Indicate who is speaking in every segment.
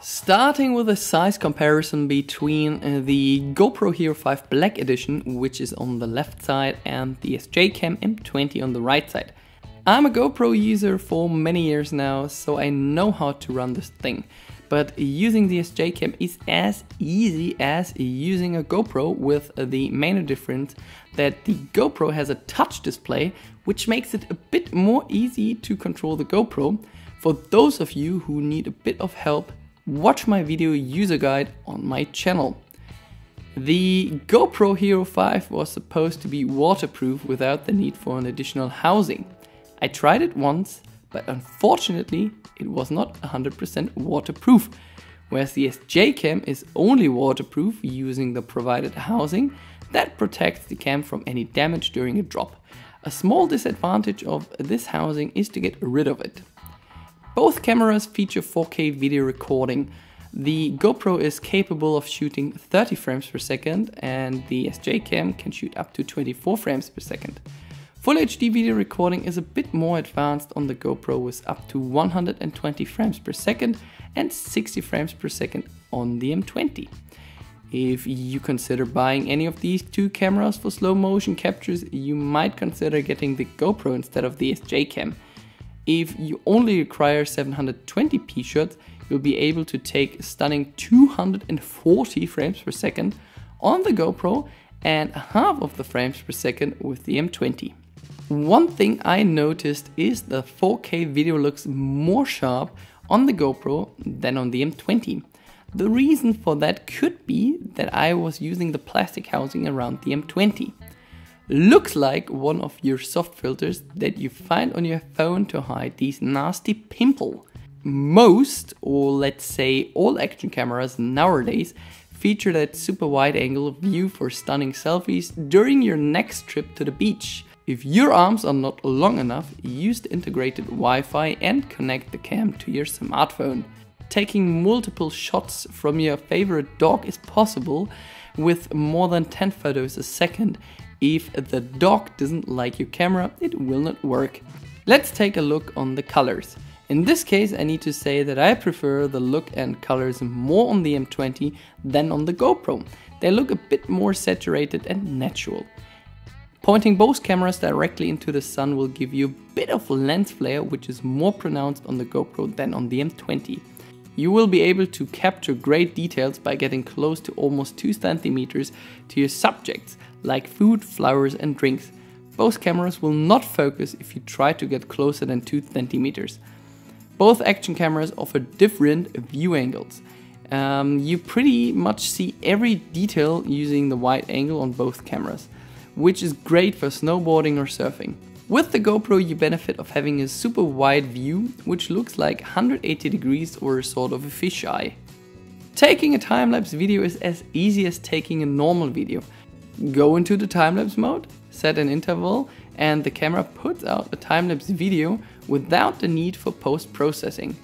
Speaker 1: Starting with a size comparison between the GoPro Hero 5 Black Edition, which is on the left side, and the SJCAM M20 on the right side. I'm a GoPro user for many years now, so I know how to run this thing. But using the SJCAM is as easy as using a GoPro, with the main difference that the GoPro has a touch display, which makes it a bit more easy to control the GoPro. For those of you who need a bit of help, watch my video user guide on my channel. The GoPro Hero 5 was supposed to be waterproof without the need for an additional housing. I tried it once, but unfortunately it was not 100% waterproof, whereas the SJCAM is only waterproof using the provided housing that protects the cam from any damage during a drop. A small disadvantage of this housing is to get rid of it. Both cameras feature 4K video recording. The GoPro is capable of shooting 30 frames per second and the SJCAM can shoot up to 24 frames per second. Full HD video recording is a bit more advanced on the GoPro, with up to 120 frames per second and 60 frames per second on the M20. If you consider buying any of these two cameras for slow motion captures, you might consider getting the GoPro instead of the SJCAM. If you only require 720p shots, you'll be able to take a stunning 240 frames per second on the GoPro and half of the frames per second with the M20. One thing I noticed is the 4K video looks more sharp on the GoPro than on the M20. The reason for that could be that I was using the plastic housing around the M20. Looks like one of your soft filters that you find on your phone to hide these nasty pimples. Most, or let's say all action cameras nowadays feature that super wide angle view for stunning selfies during your next trip to the beach. If your arms are not long enough, use the integrated Wi-Fi and connect the cam to your smartphone. Taking multiple shots from your favorite dog is possible with more than 10 photos a second. If the dog doesn't like your camera, it will not work. Let's take a look on the colors. In this case, I need to say that I prefer the look and colors more on the M20 than on the GoPro. They look a bit more saturated and natural. Pointing both cameras directly into the sun will give you a bit of lens flare, which is more pronounced on the GoPro than on the M20. You will be able to capture great details by getting close to almost 2 centimeters to your subjects, like food, flowers and drinks. Both cameras will not focus if you try to get closer than 2 centimeters. Both action cameras offer different view angles. You pretty much see every detail using the wide angle on both cameras, which is great for snowboarding or surfing. With the GoPro you benefit of having a super wide view, which looks like 180 degrees or a sort of a fisheye. Taking a time-lapse video is as easy as taking a normal video. Go into the time-lapse mode, set an interval, and the camera puts out a time-lapse video without the need for post-processing.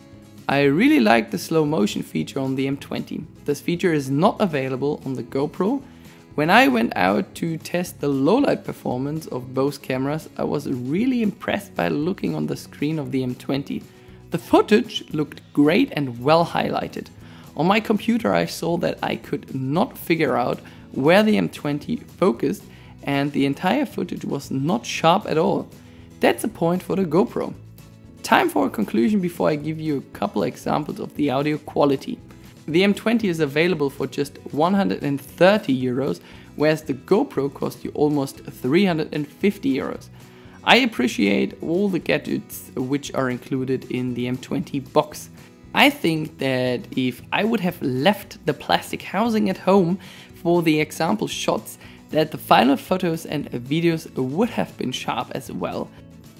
Speaker 1: I really like the slow motion feature on the M20. This feature is not available on the GoPro. When I went out to test the low-light performance of both cameras, I was really impressed by looking on the screen of the M20. The footage looked great and well highlighted. On my computer I saw that I could not figure out where the M20 focused, and the entire footage was not sharp at all. That's a point for the GoPro. Time for a conclusion before I give you a couple examples of the audio quality. The M20 is available for just 130 euros, whereas the GoPro cost you almost 350 euros. I appreciate all the gadgets which are included in the M20 box. I think that if I would have left the plastic housing at home for the example shots, that the final photos and videos would have been sharp as well.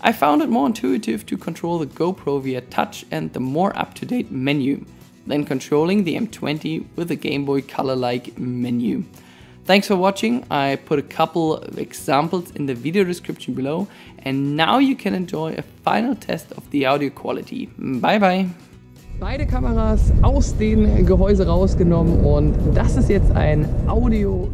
Speaker 1: I found it more intuitive to control the GoPro via touch and the more up-to-date menu than controlling the M20 with a Game Boy Color-like menu. Thanks for watching. I put a couple of examples in the video description below, and now you can enjoy a final test of the audio quality. Bye bye! Beide Kameras aus dem Gehäuse rausgenommen und das ist jetzt ein Audio